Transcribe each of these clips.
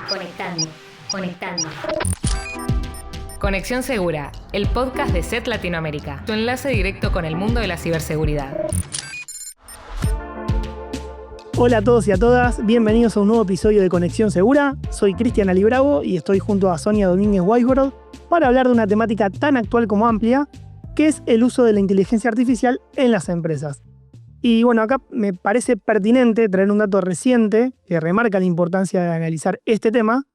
Conectando, conectando. Conexión Segura, el podcast de SET Latinoamérica, tu enlace directo con el mundo de la ciberseguridad. Hola a todos y a todas, bienvenidos a un nuevo episodio de Conexión Segura. Soy Cristian Alibravo y estoy junto a Sonia Domínguez Weisworld para hablar de una temática tan actual como amplia, que es el uso de la inteligencia artificial en las empresas. Y bueno, acá me parece pertinente traer un dato reciente que remarca la importancia de analizar este tema.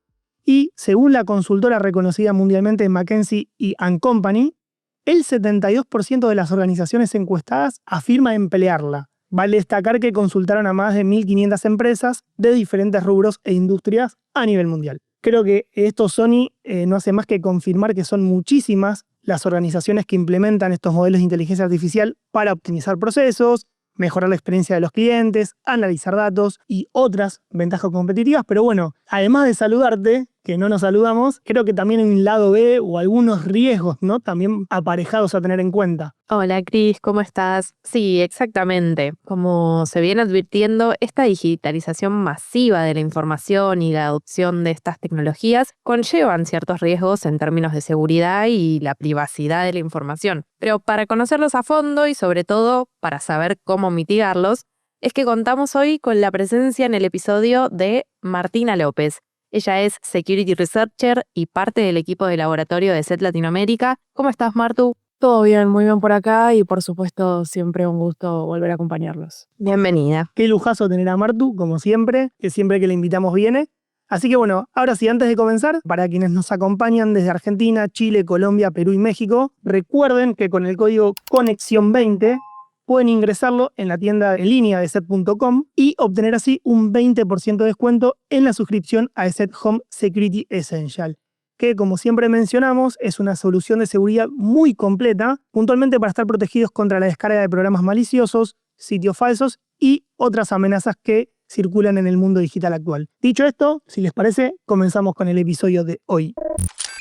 Y según la consultora reconocida mundialmente McKinsey & Company, el 72% de las organizaciones encuestadas afirma emplearla. Vale destacar que consultaron a más de 1.500 empresas de diferentes rubros e industrias a nivel mundial. Creo que esto, Sony, no hace más que confirmar que son muchísimas las organizaciones que implementan estos modelos de inteligencia artificial para optimizar procesos, mejorar la experiencia de los clientes, analizar datos y otras ventajas competitivas. Pero bueno, además de saludarte, que no nos saludamos, creo que también hay un lado B o algunos riesgos, ¿no? También aparejados a tener en cuenta. Hola Cris, ¿cómo estás? Sí, exactamente. Como se viene advirtiendo, esta digitalización masiva de la información y la adopción de estas tecnologías conllevan ciertos riesgos en términos de seguridad y la privacidad de la información. Pero para conocerlos a fondo y sobre todo para saber cómo mitigarlos, es que contamos hoy con la presencia en el episodio de Martina López. Ella es Security Researcher y parte del equipo de laboratorio de SET Latinoamérica. ¿Cómo estás, Martu? Todo bien, muy bien por acá y por supuesto siempre un gusto volver a acompañarlos. Bienvenida. Qué lujazo tener a Martu, como siempre, que siempre que la invitamos viene. Así que bueno, ahora sí, antes de comenzar, para quienes nos acompañan desde Argentina, Chile, Colombia, Perú y México, recuerden que con el código Conexión20 pueden ingresarlo en la tienda en línea de SET.com y obtener así un 20% de descuento en la suscripción a SET Home Security Essential, que como siempre mencionamos es una solución de seguridad muy completa, puntualmente para estar protegidos contra la descarga de programas maliciosos, sitios falsos y otras amenazas que circulan en el mundo digital actual. Dicho esto, si les parece, comenzamos con el episodio de hoy.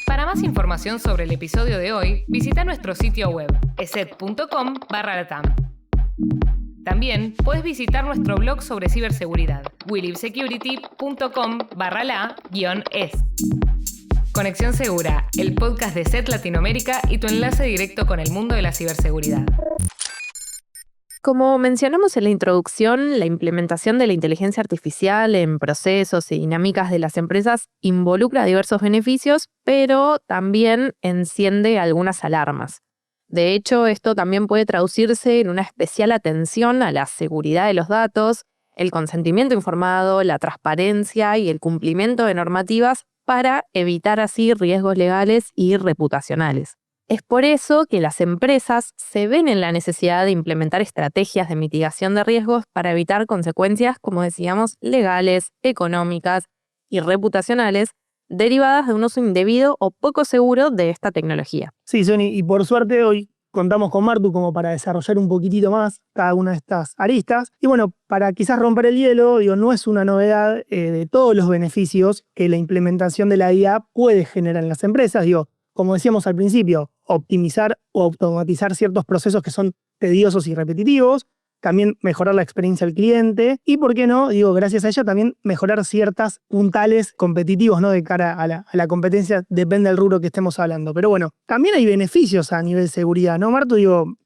Para más información sobre el episodio de hoy, visita nuestro sitio web, eset.com/latam. También puedes visitar nuestro blog sobre ciberseguridad, willibsecurity.com/la-es. Conexión Segura, el podcast de SET Latinoamérica y tu enlace directo con el mundo de la ciberseguridad. Como mencionamos en la introducción, la implementación de la inteligencia artificial en procesos y dinámicas de las empresas involucra diversos beneficios, pero también enciende algunas alarmas. De hecho, esto también puede traducirse en una especial atención a la seguridad de los datos, el consentimiento informado, la transparencia y el cumplimiento de normativas para evitar así riesgos legales y reputacionales. Es por eso que las empresas se ven en la necesidad de implementar estrategias de mitigación de riesgos para evitar consecuencias, como decíamos, legales, económicas y reputacionales derivadas de un uso indebido o poco seguro de esta tecnología. Sí, Sony, y por suerte hoy contamos con Martu como para desarrollar un poquitito más cada una de estas aristas. Y bueno, para quizás romper el hielo, no es una novedad de todos los beneficios que la implementación de la IA puede generar en las empresas. Como decíamos al principio, optimizar o automatizar ciertos procesos que son tediosos y repetitivos, también mejorar la experiencia del cliente y, ¿por qué no? Gracias a ella también mejorar ciertas puntales competitivos, ¿no? De cara a la competencia, depende del rubro que estemos hablando. Pero bueno, también hay beneficios a nivel de seguridad, ¿no, Martu?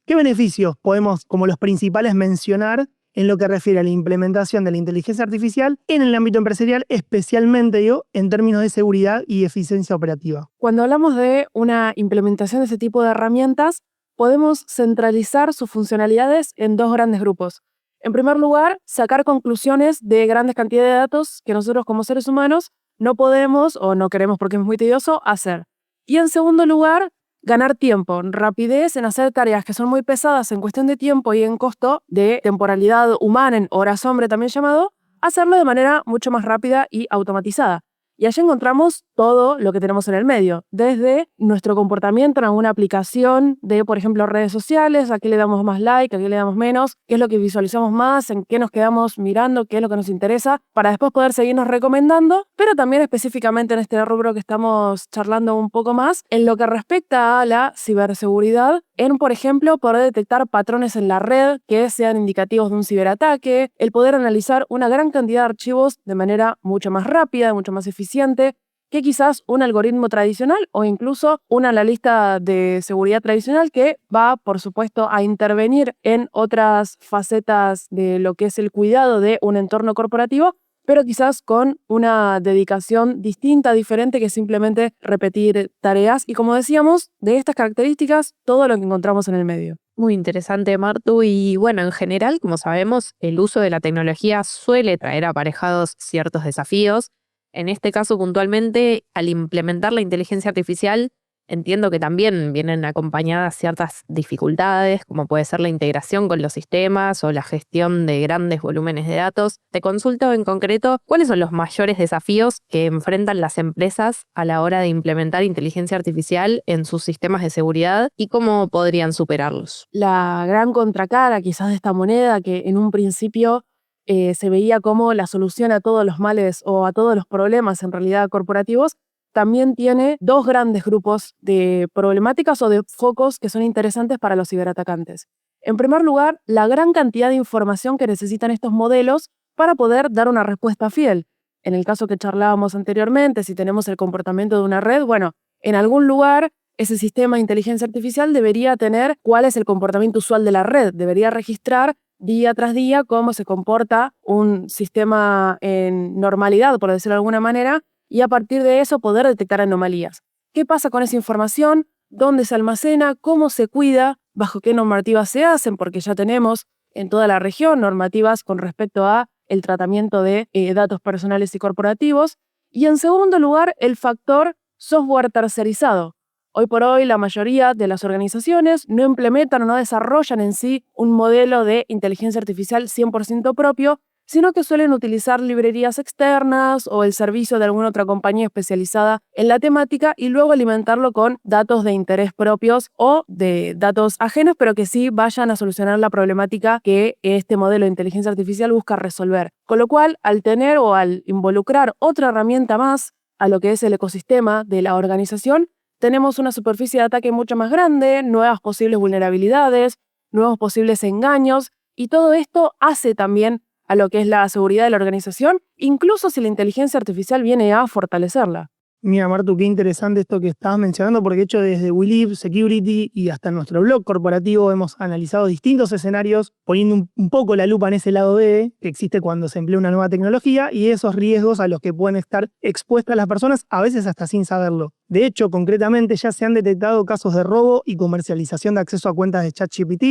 ¿Qué beneficios podemos, como los principales, mencionar en lo que refiere a la implementación de la inteligencia artificial en el ámbito empresarial, especialmente, en términos de seguridad y eficiencia operativa? Cuando hablamos de una implementación de ese tipo de herramientas, podemos centralizar sus funcionalidades en dos grandes grupos. En primer lugar, sacar conclusiones de grandes cantidades de datos que nosotros como seres humanos no podemos o no queremos porque es muy tedioso hacer. Y en segundo lugar, ganar tiempo, rapidez en hacer tareas que son muy pesadas en cuestión de tiempo y en costo de temporalidad humana, en horas hombre también llamado, hacerlo de manera mucho más rápida y automatizada. Y allí encontramos todo lo que tenemos en el medio, desde nuestro comportamiento en alguna aplicación de, por ejemplo, redes sociales, a qué le damos más like, a qué le damos menos, qué es lo que visualizamos más, en qué nos quedamos mirando, qué es lo que nos interesa, para después poder seguirnos recomendando, pero también específicamente en este rubro que estamos charlando un poco más, en lo que respecta a la ciberseguridad, en, por ejemplo, poder detectar patrones en la red que sean indicativos de un ciberataque, el poder analizar una gran cantidad de archivos de manera mucho más rápida, mucho más eficiente, que quizás un algoritmo tradicional o incluso un analista de seguridad tradicional que va, por supuesto, a intervenir en otras facetas de lo que es el cuidado de un entorno corporativo, pero quizás con una dedicación distinta, diferente, que simplemente repetir tareas. Y como decíamos, de estas características, todo lo que encontramos en el medio. Muy interesante, Martu. Y bueno, en general, como sabemos, el uso de la tecnología suele traer aparejados ciertos desafíos. En este caso, puntualmente, al implementar la inteligencia artificial, entiendo que también vienen acompañadas ciertas dificultades, como puede ser la integración con los sistemas o la gestión de grandes volúmenes de datos. Te consulto en concreto, ¿cuáles son los mayores desafíos que enfrentan las empresas a la hora de implementar inteligencia artificial en sus sistemas de seguridad y cómo podrían superarlos? La gran contracara quizás de esta moneda, que en un principio se veía como la solución a todos los males o a todos los problemas en realidad corporativos, también tiene dos grandes grupos de problemáticas o de focos que son interesantes para los ciberatacantes. En primer lugar, la gran cantidad de información que necesitan estos modelos para poder dar una respuesta fiel. En el caso que charlábamos anteriormente, si tenemos el comportamiento de una red, bueno, en algún lugar ese sistema de inteligencia artificial debería tener cuál es el comportamiento usual de la red, debería registrar día tras día cómo se comporta un sistema en normalidad, por decirlo de alguna manera, y a partir de eso poder detectar anomalías. ¿Qué pasa con esa información? ¿Dónde se almacena? ¿Cómo se cuida? ¿Bajo qué normativas se hacen? Porque ya tenemos en toda la región normativas con respecto a el tratamiento de datos personales y corporativos. Y en segundo lugar, el factor software tercerizado. Hoy por hoy la mayoría de las organizaciones no implementan o no desarrollan en sí un modelo de inteligencia artificial 100% propio, sino que suelen utilizar librerías externas o el servicio de alguna otra compañía especializada en la temática y luego alimentarlo con datos de interés propios o de datos ajenos, pero que sí vayan a solucionar la problemática que este modelo de inteligencia artificial busca resolver. Con lo cual, al tener o al involucrar otra herramienta más a lo que es el ecosistema de la organización, tenemos una superficie de ataque mucho más grande, nuevas posibles vulnerabilidades, nuevos posibles engaños, y todo esto hace también a lo que es la seguridad de la organización, incluso si la inteligencia artificial viene a fortalecerla. Mira, Martu, qué interesante esto que estabas mencionando, porque de hecho desde WeLive Security y hasta en nuestro blog corporativo hemos analizado distintos escenarios, poniendo un poco la lupa en ese lado B que existe cuando se emplea una nueva tecnología y esos riesgos a los que pueden estar expuestas las personas, a veces hasta sin saberlo. De hecho, concretamente ya se han detectado casos de robo y comercialización de acceso a cuentas de ChatGPT,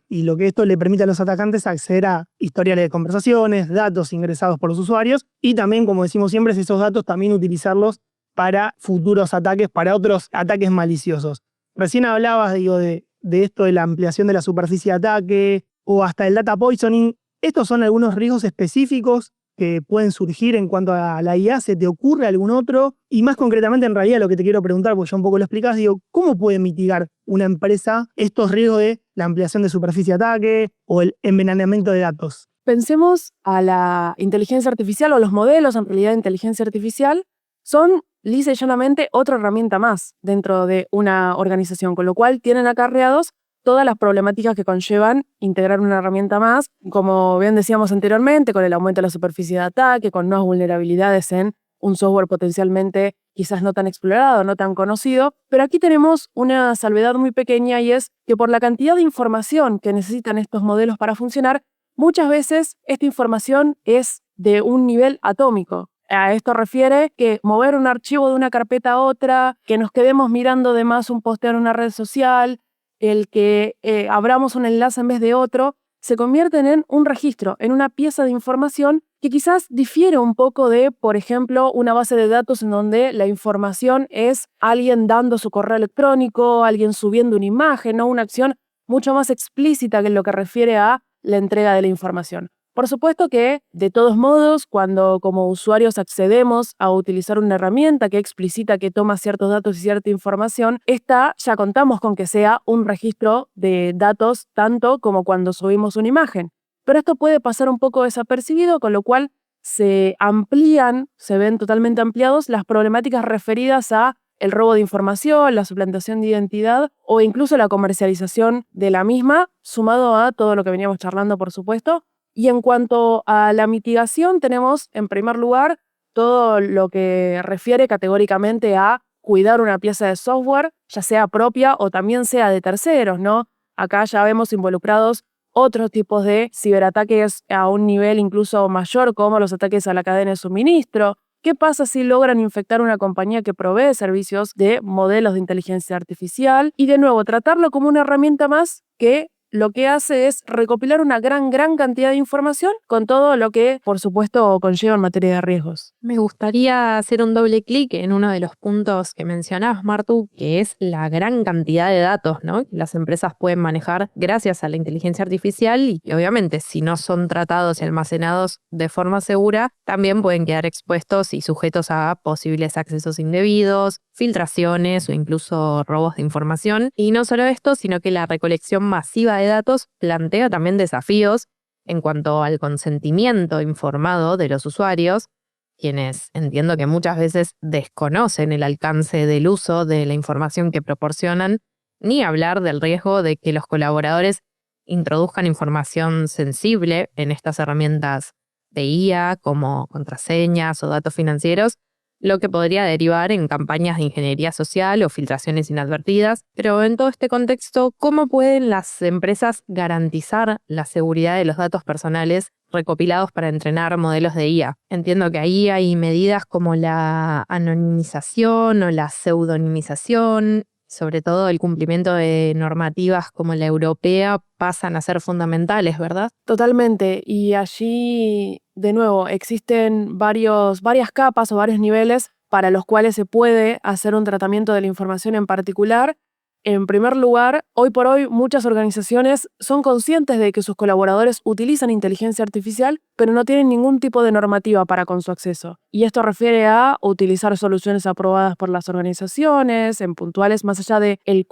y lo que esto le permite a los atacantes acceder a historiales de conversaciones, datos ingresados por los usuarios y también, como decimos siempre, esos datos también utilizarlos para futuros ataques, para otros ataques maliciosos. Recién hablabas, de esto de la ampliación de la superficie de ataque o hasta el data poisoning. Estos son algunos riesgos específicos que pueden surgir en cuanto a la IA. ¿Se te ocurre algún otro? Y más concretamente, en realidad, lo que te quiero preguntar, porque ya un poco lo explicás, ¿cómo puede mitigar una empresa estos riesgos de la ampliación de superficie de ataque o el envenenamiento de datos? Pensemos a la inteligencia artificial o los modelos en realidad de inteligencia artificial son lisa y llanamente otra herramienta más dentro de una organización, con lo cual tienen acarreados todas las problemáticas que conllevan integrar una herramienta más, como bien decíamos anteriormente, con el aumento de la superficie de ataque, con nuevas vulnerabilidades en un software potencialmente quizás no tan explorado, no tan conocido, pero aquí tenemos una salvedad muy pequeña y es que por la cantidad de información que necesitan estos modelos para funcionar, muchas veces esta información es de un nivel atómico. A esto refiere que mover un archivo de una carpeta a otra, que nos quedemos mirando de más un posteo en una red social, el que abramos un enlace en vez de otro, se convierten en un registro, en una pieza de información que quizás difiere un poco de, por ejemplo, una base de datos en donde la información es alguien dando su correo electrónico, alguien subiendo una imagen o una acción mucho más explícita que en lo que refiere a la entrega de la información. Por supuesto que, de todos modos, cuando como usuarios accedemos a utilizar una herramienta que explicita que toma ciertos datos y cierta información, esta ya contamos con que sea un registro de datos tanto como cuando subimos una imagen. Pero esto puede pasar un poco desapercibido, con lo cual se ven totalmente ampliados las problemáticas referidas a el robo de información, la suplantación de identidad o incluso la comercialización de la misma, sumado a todo lo que veníamos charlando, por supuesto. Y en cuanto a la mitigación, tenemos en primer lugar todo lo que refiere categóricamente a cuidar una pieza de software, ya sea propia o también sea de terceros, ¿no? Acá ya vemos involucrados otros tipos de ciberataques a un nivel incluso mayor, como los ataques a la cadena de suministro. ¿Qué pasa si logran infectar una compañía que provee servicios de modelos de inteligencia artificial? Y de nuevo, tratarlo como una herramienta más que lo que hace es recopilar una gran cantidad de información con todo lo que, por supuesto, conlleva en materia de riesgos. Me gustaría hacer un doble clic en uno de los puntos que mencionabas, Martu, que es la gran cantidad de datos, ¿no?, que las empresas pueden manejar gracias a la inteligencia artificial y que obviamente si no son tratados y almacenados de forma segura, también pueden quedar expuestos y sujetos a posibles accesos indebidos, filtraciones o incluso robos de información. Y no solo esto, sino que la recolección masiva de datos plantea también desafíos en cuanto al consentimiento informado de los usuarios, quienes entiendo que muchas veces desconocen el alcance del uso de la información que proporcionan, ni hablar del riesgo de que los colaboradores introduzcan información sensible en estas herramientas de IA como contraseñas o datos financieros, lo que podría derivar en campañas de ingeniería social o filtraciones inadvertidas. Pero en todo este contexto, ¿cómo pueden las empresas garantizar la seguridad de los datos personales recopilados para entrenar modelos de IA? Entiendo que ahí hay medidas como la anonimización o la pseudonimización. Sobre todo el cumplimiento de normativas como la europea pasan a ser fundamentales, ¿verdad? Totalmente. Y allí, de nuevo, existen varias capas o varios niveles para los cuales se puede hacer un tratamiento de la información en particular. En primer lugar, hoy por hoy muchas organizaciones son conscientes de que sus colaboradores utilizan inteligencia artificial, pero no tienen ningún tipo de normativa para con su acceso. Y esto refiere a utilizar soluciones aprobadas por las organizaciones, en puntuales más allá de el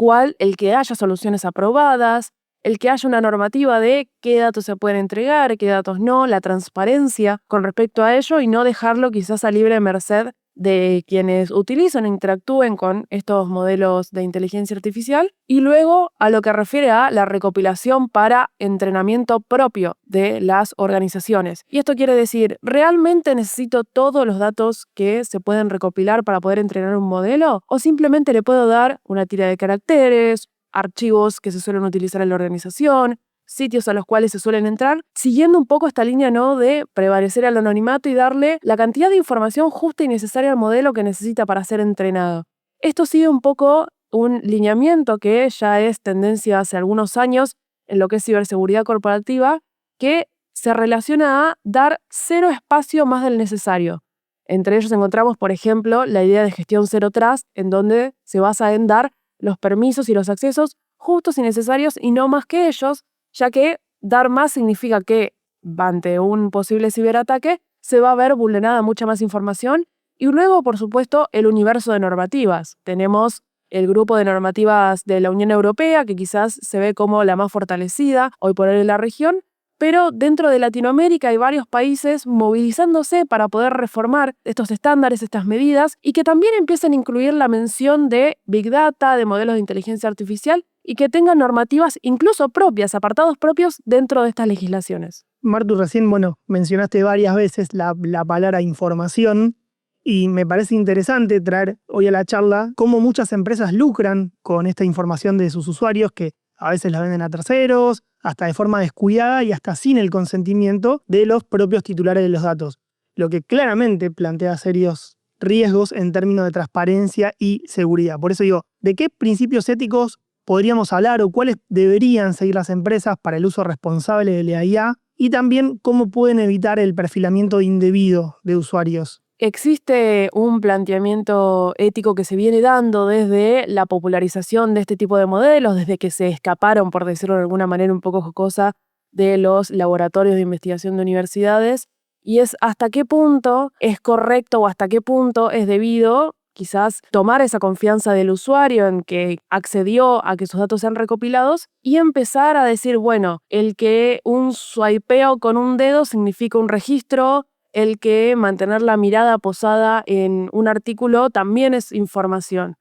que haya soluciones aprobadas, el que haya una normativa de qué datos se pueden entregar, qué datos no, la transparencia con respecto a ello y no dejarlo quizás a libre merced de quienes utilizan e interactúen con estos modelos de inteligencia artificial, y luego a lo que refiere a la recopilación para entrenamiento propio de las organizaciones. Y esto quiere decir, ¿realmente necesito todos los datos que se pueden recopilar para poder entrenar un modelo? ¿O simplemente le puedo dar una tira de caracteres, archivos que se suelen utilizar en la organización, sitios a los cuales se suelen entrar, siguiendo un poco esta línea, ¿no?, de prevalecer al anonimato y darle la cantidad de información justa y necesaria al modelo que necesita para ser entrenado? Esto sigue un poco un lineamiento que ya es tendencia hace algunos años en lo que es ciberseguridad corporativa, que se relaciona a dar cero espacio más del necesario. Entre ellos encontramos, por ejemplo, la idea de gestión Zero Trust, en donde se basa en dar los permisos y los accesos justos y necesarios y no más que ellos, ya que dar más significa que, ante un posible ciberataque, se va a ver vulnerada mucha más información. Y luego, por supuesto, el universo de normativas. Tenemos el grupo de normativas de la Unión Europea, que quizás se ve como la más fortalecida hoy por hoy en la región, pero dentro de Latinoamérica hay varios países movilizándose para poder reformar estos estándares, estas medidas, y que también empiecen a incluir la mención de Big Data, de modelos de inteligencia artificial, y que tengan normativas incluso propias, apartados propios dentro de estas legislaciones. Martu, recién, mencionaste varias veces la palabra información y me parece interesante traer hoy a la charla cómo muchas empresas lucran con esta información de sus usuarios que a veces la venden a terceros, hasta de forma descuidada y hasta sin el consentimiento de los propios titulares de los datos, lo que claramente plantea serios riesgos en términos de transparencia y seguridad. Por eso digo, ¿de qué principios éticos podríamos hablar o cuáles deberían seguir las empresas para el uso responsable de la IA? Y también cómo pueden evitar el perfilamiento indebido de usuarios. Existe un planteamiento ético que se viene dando desde la popularización de este tipo de modelos, desde que se escaparon, por decirlo de alguna manera un poco jocosa, de los laboratorios de investigación de universidades, y es hasta qué punto es correcto o hasta qué punto es debido quizás tomar esa confianza del usuario en que accedió a que sus datos sean recopilados y empezar a decir, bueno, el que un swipeo con un dedo significa un registro el que mantener la mirada posada en un artículo también es información.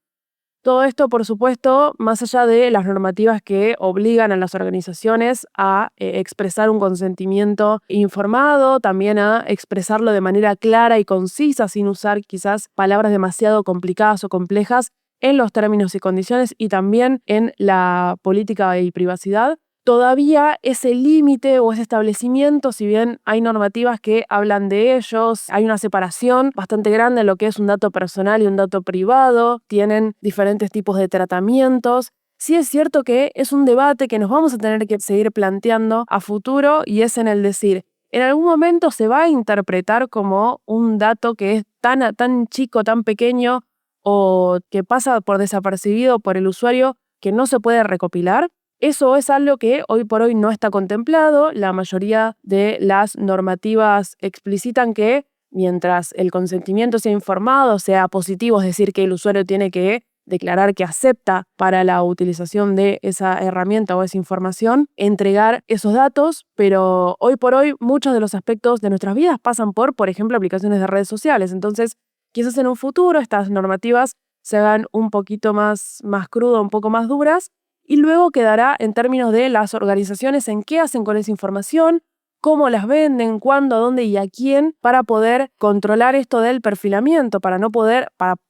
Todo esto, por supuesto, más allá de las normativas que obligan a las organizaciones a expresar un consentimiento informado, también a expresarlo de manera clara y concisa, sin usar quizás palabras demasiado complicadas o complejas en los términos y condiciones, y también en la política y privacidad. Todavía ese límite o ese establecimiento, si bien hay normativas que hablan de ellos, hay una separación bastante grande en lo que es un dato personal y un dato privado, tienen diferentes tipos de tratamientos. Sí es cierto que es un debate que nos vamos a tener que seguir planteando a futuro, y es en el decir, en algún momento se va a interpretar como un dato que es tan chico, tan pequeño, o que pasa por desapercibido por el usuario, que no se puede recopilar. Eso es algo que hoy por hoy no está contemplado. La mayoría de las normativas explicitan que mientras el consentimiento sea informado, sea positivo, es decir, que el usuario tiene que declarar que acepta para la utilización de esa herramienta o esa información, entregar esos datos, pero hoy por hoy muchos de los aspectos de nuestras vidas pasan por ejemplo, aplicaciones de redes sociales. Entonces, quizás en un futuro estas normativas se hagan un poquito más crudas, un poco más duras, y luego quedará en términos de las organizaciones en qué hacen con esa información, cómo las venden, cuándo, dónde y a quién, para poder controlar esto del perfilamiento, para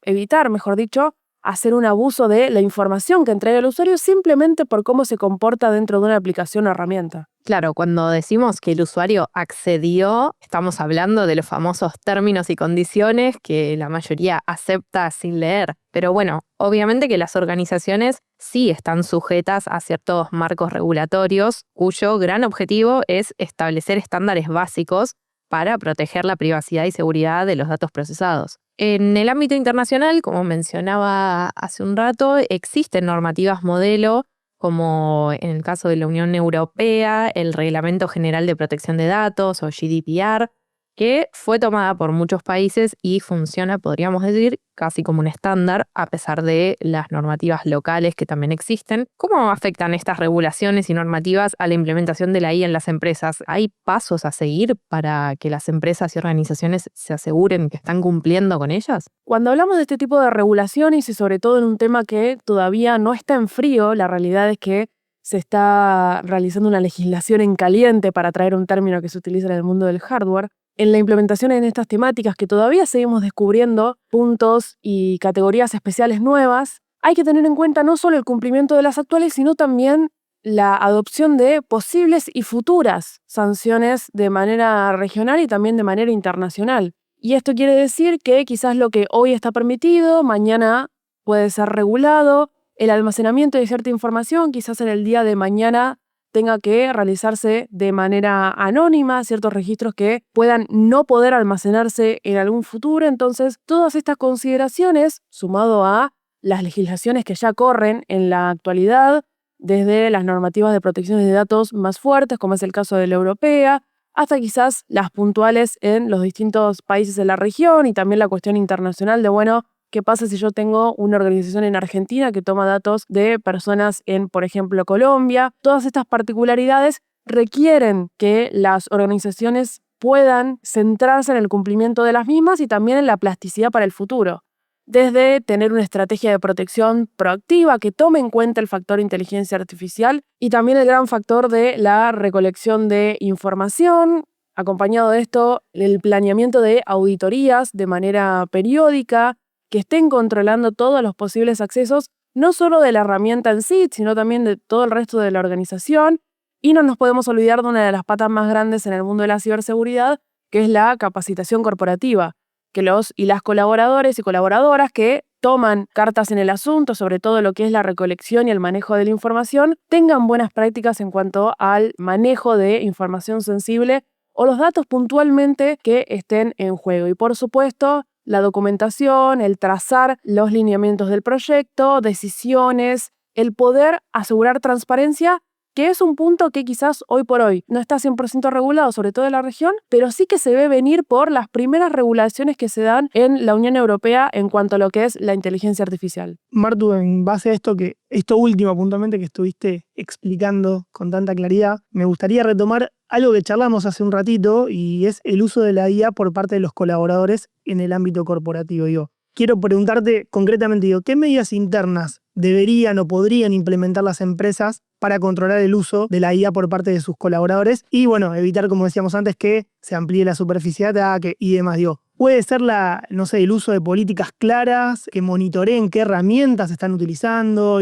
evitar, mejor dicho, hacer un abuso de la información que entrega el usuario simplemente por cómo se comporta dentro de una aplicación o herramienta. Claro, cuando decimos que el usuario accedió, estamos hablando de los famosos términos y condiciones que la mayoría acepta sin leer. Pero bueno, obviamente que las organizaciones sí están sujetas a ciertos marcos regulatorios, cuyo gran objetivo es establecer estándares básicos para proteger la privacidad y seguridad de los datos procesados. En el ámbito internacional, como mencionaba hace un rato, existen normativas modelo, como en el caso de la Unión Europea, el Reglamento General de Protección de Datos o GDPR, que fue tomada por muchos países y funciona, podríamos decir, casi como un estándar, a pesar de las normativas locales que también existen. ¿Cómo afectan estas regulaciones y normativas a la implementación de la IA en las empresas? ¿Hay pasos a seguir para que las empresas y organizaciones se aseguren que están cumpliendo con ellas? Cuando hablamos de este tipo de regulaciones y sobre todo en un tema que todavía no está en frío, la realidad es que se está realizando una legislación en caliente, para traer un término que se utiliza en el mundo del hardware, en la implementación en estas temáticas que todavía seguimos descubriendo puntos y categorías especiales nuevas, hay que tener en cuenta no solo el cumplimiento de las actuales, sino también la adopción de posibles y futuras sanciones de manera regional y también de manera internacional. Y esto quiere decir que quizás lo que hoy está permitido, mañana puede ser regulado. El almacenamiento de cierta información, quizás en el día de mañana tenga que realizarse de manera anónima, ciertos registros que puedan no poder almacenarse en algún futuro. Entonces, todas estas consideraciones, sumado a las legislaciones que ya corren en la actualidad, desde las normativas de protección de datos más fuertes, como es el caso de la europea, hasta quizás las puntuales en los distintos países de la región, y también la cuestión internacional de, bueno, ¿qué pasa si yo tengo una organización en Argentina que toma datos de personas en, por ejemplo, Colombia? Todas estas particularidades requieren que las organizaciones puedan centrarse en el cumplimiento de las mismas y también en la plasticidad para el futuro. Desde tener una estrategia de protección proactiva que tome en cuenta el factor inteligencia artificial y también el gran factor de la recolección de información. Acompañado de esto, el planeamiento de auditorías de manera periódica, que estén controlando todos los posibles accesos, no solo de la herramienta en sí, sino también de todo el resto de la organización. Y no nos podemos olvidar de una de las patas más grandes en el mundo de la ciberseguridad, que es la capacitación corporativa, que los y las colaboradores y colaboradoras que toman cartas en el asunto, sobre todo lo que es la recolección y el manejo de la información, tengan buenas prácticas en cuanto al manejo de información sensible o los datos puntualmente que estén en juego. Y por supuesto, la documentación, el trazar los lineamientos del proyecto, decisiones, el poder asegurar transparencia, que es un punto que quizás hoy por hoy no está 100% regulado, sobre todo en la región, pero sí que se ve venir por las primeras regulaciones que se dan en la Unión Europea en cuanto a lo que es la inteligencia artificial. Martu, en base a esto último puntualmente que estuviste explicando con tanta claridad, me gustaría retomar algo que charlamos hace un ratito y es el uso de la IA por parte de los colaboradores en el ámbito corporativo. Quiero preguntarte concretamente, ¿qué medidas internas deberían o podrían implementar las empresas para controlar el uso de la IA por parte de sus colaboradores y, evitar, como decíamos antes, que se amplíe la superficie de ataque y demás? Puede ser el uso de políticas claras que monitoreen qué herramientas están utilizando,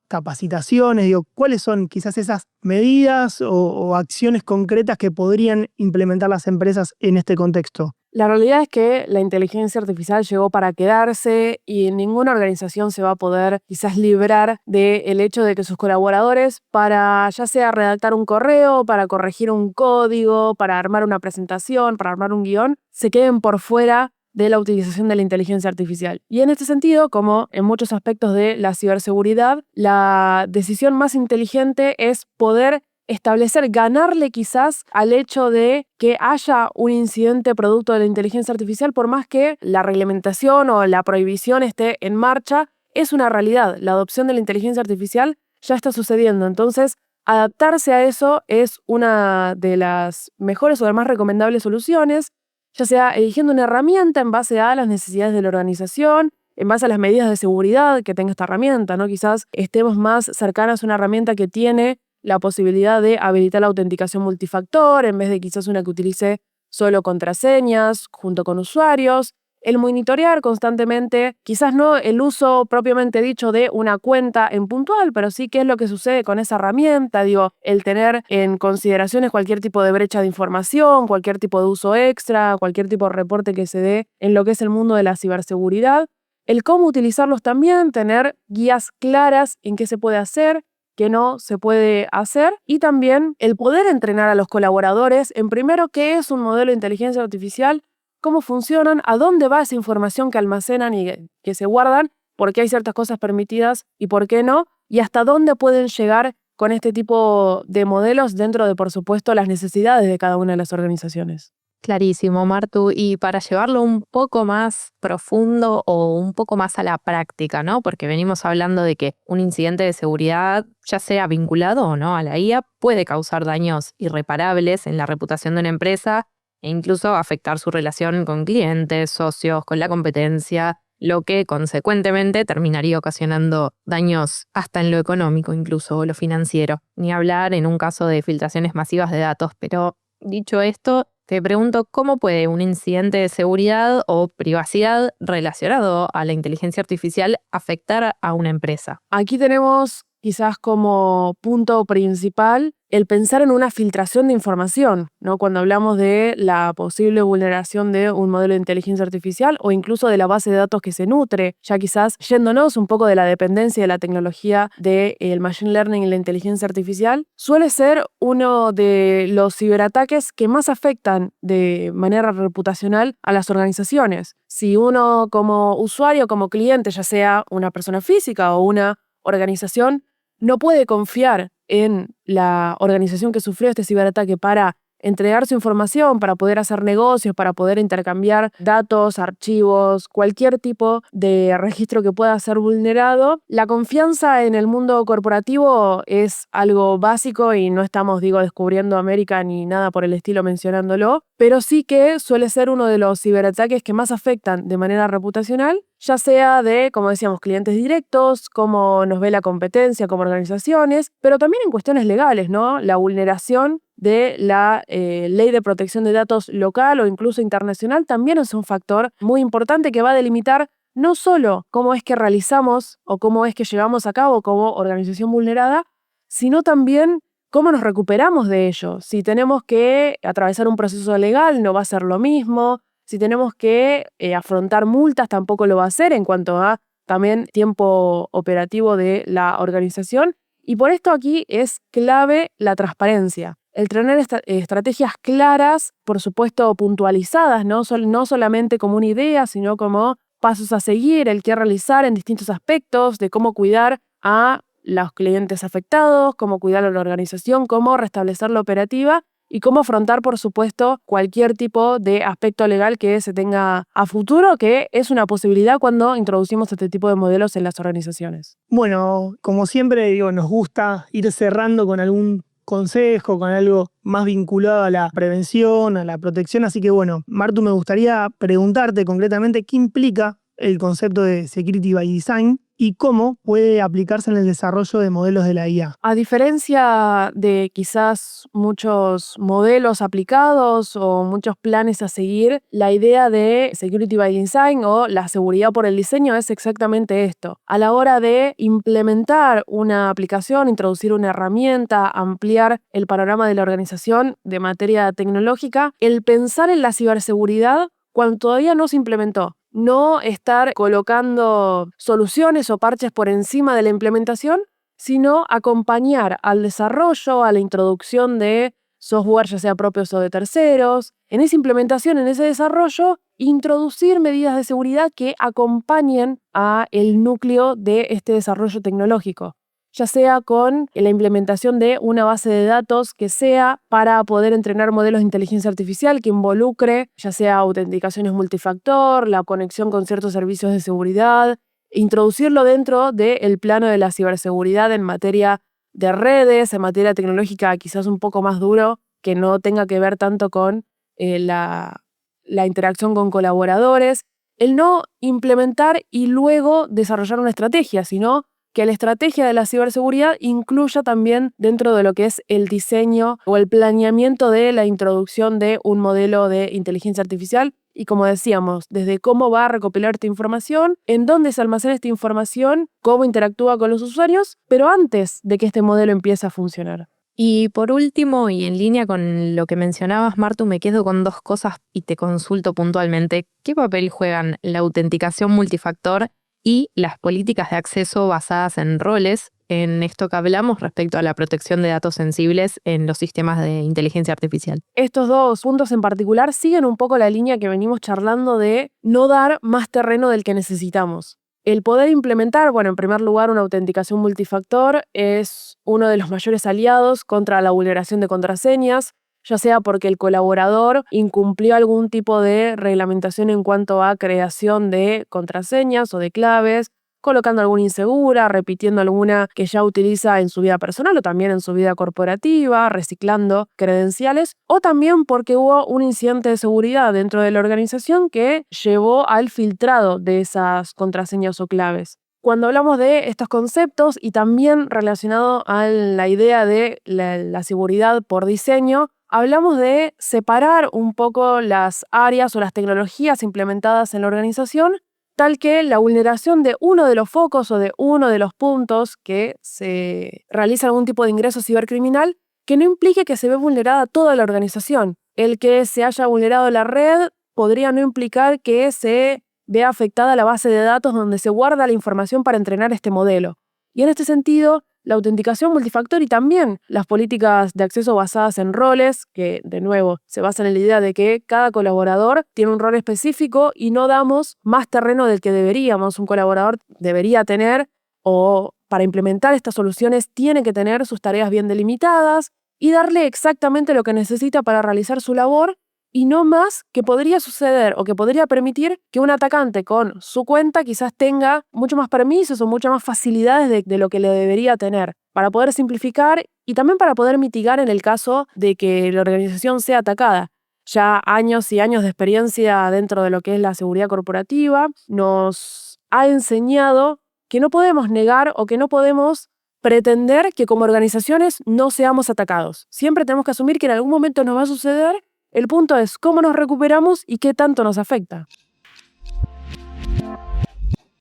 capacitaciones, ¿cuáles son quizás esas medidas o acciones concretas que podrían implementar las empresas en este contexto? La realidad es que la inteligencia artificial llegó para quedarse y ninguna organización se va a poder quizás librar del hecho de que sus colaboradores, para ya sea redactar un correo, para corregir un código, para armar una presentación, para armar un guión, se queden por fuera de la utilización de la inteligencia artificial. Y en este sentido, como en muchos aspectos de la ciberseguridad, la decisión más inteligente es poder establecer, ganarle quizás al hecho de que haya un incidente producto de la inteligencia artificial, por más que la reglamentación o la prohibición esté en marcha, es una realidad. La adopción de la inteligencia artificial ya está sucediendo. Entonces, adaptarse a eso es una de las mejores o de las más recomendables soluciones, ya sea eligiendo una herramienta en base a las necesidades de la organización, en base a las medidas de seguridad que tenga esta herramienta, ¿no? Quizás estemos más cercanos a una herramienta que tiene la posibilidad de habilitar la autenticación multifactor en vez de quizás una que utilice solo contraseñas junto con usuarios. El monitorear constantemente, quizás no el uso propiamente dicho de una cuenta en puntual, pero sí qué es lo que sucede con esa herramienta, el tener en consideraciones cualquier tipo de brecha de información, cualquier tipo de uso extra, cualquier tipo de reporte que se dé en lo que es el mundo de la ciberseguridad. El cómo utilizarlos también, tener guías claras en qué se puede hacer, que no se puede hacer, y también el poder entrenar a los colaboradores en primero qué es un modelo de inteligencia artificial, cómo funcionan, a dónde va esa información que almacenan y que se guardan, por qué hay ciertas cosas permitidas y por qué no, y hasta dónde pueden llegar con este tipo de modelos dentro de, por supuesto, las necesidades de cada una de las organizaciones. Clarísimo, Martu. Y para llevarlo un poco más profundo o un poco más a la práctica, ¿no? Porque venimos hablando de que un incidente de seguridad, ya sea vinculado o no a la IA, puede causar daños irreparables en la reputación de una empresa e incluso afectar su relación con clientes, socios, con la competencia, lo que consecuentemente terminaría ocasionando daños hasta en lo económico, incluso o lo financiero. Ni hablar en un caso de filtraciones masivas de datos. Pero dicho esto, te pregunto, ¿cómo puede un incidente de seguridad o privacidad relacionado a la inteligencia artificial afectar a una empresa? Aquí tenemos quizás como punto principal el pensar en una filtración de información, ¿no? Cuando hablamos de la posible vulneración de un modelo de inteligencia artificial o incluso de la base de datos que se nutre, ya quizás yéndonos un poco de la dependencia de la tecnología del machine learning y la inteligencia artificial, suele ser uno de los ciberataques que más afectan de manera reputacional a las organizaciones. Si uno como usuario, como cliente, ya sea una persona física o una organización, no puede confiar en la organización que sufrió este ciberataque para entregar su información, para poder hacer negocios, para poder intercambiar datos, archivos, cualquier tipo de registro que pueda ser vulnerado. La confianza en el mundo corporativo es algo básico y no estamos, descubriendo América ni nada por el estilo mencionándolo, pero sí que suele ser uno de los ciberataques que más afectan de manera reputacional, ya sea de, como decíamos, clientes directos, cómo nos ve la competencia como organizaciones, pero también en cuestiones legales, ¿no? La vulneración de la ley de protección de datos local o incluso internacional también es un factor muy importante que va a delimitar no solo cómo es que realizamos o cómo es que llevamos a cabo como organización vulnerada, sino también cómo nos recuperamos de ello. Si tenemos que atravesar un proceso legal, no va a ser lo mismo. Si tenemos que afrontar multas, tampoco lo va a hacer en cuanto a también tiempo operativo de la organización. Y por esto aquí es clave la transparencia. El tener estrategias claras, por supuesto puntualizadas, no solamente como una idea, sino como pasos a seguir, el qué realizar en distintos aspectos, de cómo cuidar a los clientes afectados, cómo cuidar a la organización, cómo restablecer la operativa y cómo afrontar, por supuesto, cualquier tipo de aspecto legal que se tenga a futuro, que es una posibilidad cuando introducimos este tipo de modelos en las organizaciones. Bueno, como siempre, digo, nos gusta ir cerrando con algún consejo, con algo más vinculado a la prevención, a la protección. Así que bueno, Martu, me gustaría preguntarte concretamente qué implica el concepto de Security by Design y cómo puede aplicarse en el desarrollo de modelos de la IA. A diferencia de quizás muchos modelos aplicados o muchos planes a seguir, la idea de Security by Design o la seguridad por el diseño es exactamente esto. A la hora de implementar una aplicación, introducir una herramienta, ampliar el panorama de la organización de materia tecnológica, el pensar en la ciberseguridad cuando todavía no se implementó. No estar colocando soluciones o parches por encima de la implementación, sino acompañar al desarrollo, a la introducción de software, ya sea propios o de terceros. En esa implementación, en ese desarrollo, introducir medidas de seguridad que acompañen a el núcleo de este desarrollo tecnológico, ya sea con la implementación de una base de datos que sea para poder entrenar modelos de inteligencia artificial que involucre ya sea autenticaciones multifactor, la conexión con ciertos servicios de seguridad, introducirlo dentro del plano de la ciberseguridad en materia de redes, en materia tecnológica quizás un poco más duro, que no tenga que ver tanto con la interacción con colaboradores, el no implementar y luego desarrollar una estrategia, sino que la estrategia de la ciberseguridad incluya también dentro de lo que es el diseño o el planeamiento de la introducción de un modelo de inteligencia artificial y, como decíamos, desde cómo va a recopilar esta información, en dónde se almacena esta información, cómo interactúa con los usuarios, pero antes de que este modelo empiece a funcionar. Y por último, y en línea con lo que mencionabas, Martu, me quedo con dos cosas y te consulto puntualmente. ¿Qué papel juegan la autenticación multifactor y las políticas de acceso basadas en roles en esto que hablamos respecto a la protección de datos sensibles en los sistemas de inteligencia artificial? Estos dos puntos en particular siguen un poco la línea que venimos charlando de no dar más terreno del que necesitamos. El poder implementar, bueno, en primer lugar, una autenticación multifactor es uno de los mayores aliados contra la vulneración de contraseñas, ya sea porque el colaborador incumplió algún tipo de reglamentación en cuanto a creación de contraseñas o de claves, colocando alguna insegura, repitiendo alguna que ya utiliza en su vida personal o también en su vida corporativa, reciclando credenciales, o también porque hubo un incidente de seguridad dentro de la organización que llevó al filtrado de esas contraseñas o claves. Cuando hablamos de estos conceptos y también relacionado a la idea de la seguridad por diseño, hablamos de separar un poco las áreas o las tecnologías implementadas en la organización, tal que la vulneración de uno de los focos o de uno de los puntos que se realiza algún tipo de ingreso cibercriminal, que no implique que se ve vulnerada toda la organización. El que se haya vulnerado la red podría no implicar que se vea afectada la base de datos donde se guarda la información para entrenar este modelo. Y en este sentido, la autenticación multifactor y también las políticas de acceso basadas en roles, que de nuevo se basan en la idea de que cada colaborador tiene un rol específico y no damos más terreno del que deberíamos. Un colaborador debería tener, o para implementar estas soluciones tiene que tener sus tareas bien delimitadas y darle exactamente lo que necesita para realizar su labor, y no más que podría suceder o que podría permitir que un atacante con su cuenta quizás tenga mucho más permisos o muchas más facilidades de lo que le debería tener, para poder simplificar y también para poder mitigar en el caso de que la organización sea atacada. Ya años y años de experiencia dentro de lo que es la seguridad corporativa nos ha enseñado que no podemos negar o que no podemos pretender que como organizaciones no seamos atacados. Siempre tenemos que asumir que en algún momento nos va a suceder. El punto es cómo nos recuperamos y qué tanto nos afecta.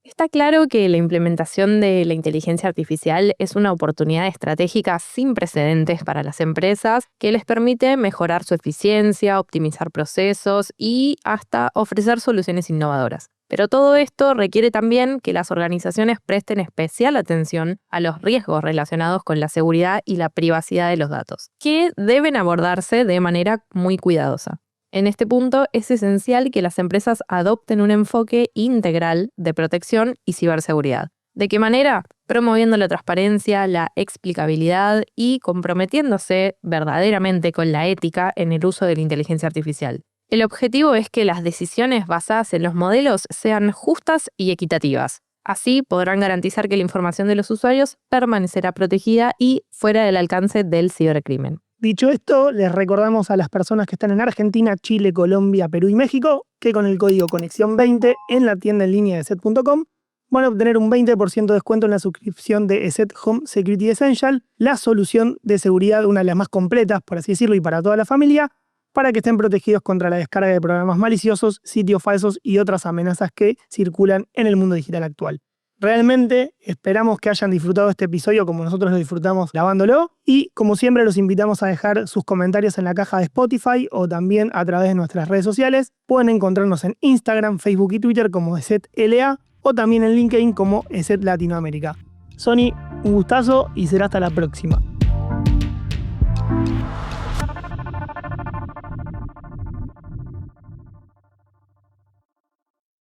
Está claro que la implementación de la inteligencia artificial es una oportunidad estratégica sin precedentes para las empresas que les permite mejorar su eficiencia, optimizar procesos y hasta ofrecer soluciones innovadoras. Pero todo esto requiere también que las organizaciones presten especial atención a los riesgos relacionados con la seguridad y la privacidad de los datos, que deben abordarse de manera muy cuidadosa. En este punto es esencial que las empresas adopten un enfoque integral de protección y ciberseguridad, ¿De qué manera? Promoviendo la transparencia, la explicabilidad y comprometiéndose verdaderamente con la ética en el uso de la inteligencia artificial. El objetivo es que las decisiones basadas en los modelos sean justas y equitativas. Así podrán garantizar que la información de los usuarios permanecerá protegida y fuera del alcance del cibercrimen. Dicho esto, les recordamos a las personas que están en Argentina, Chile, Colombia, Perú y México que con el código Conexión20 en la tienda en línea de ESET.com van a obtener un 20% de descuento en la suscripción de ESET Home Security Essential, la solución de seguridad, una de las más completas, por así decirlo, y para toda la familia, para que estén protegidos contra la descarga de programas maliciosos, sitios falsos y otras amenazas que circulan en el mundo digital actual. Realmente esperamos que hayan disfrutado este episodio como nosotros lo disfrutamos grabándolo y como siempre los invitamos a dejar sus comentarios en la caja de Spotify o también a través de nuestras redes sociales. Pueden encontrarnos en Instagram, Facebook y Twitter como ESET-LA o también en LinkedIn como ESET Latinoamérica. Sony, un gustazo y será hasta la próxima.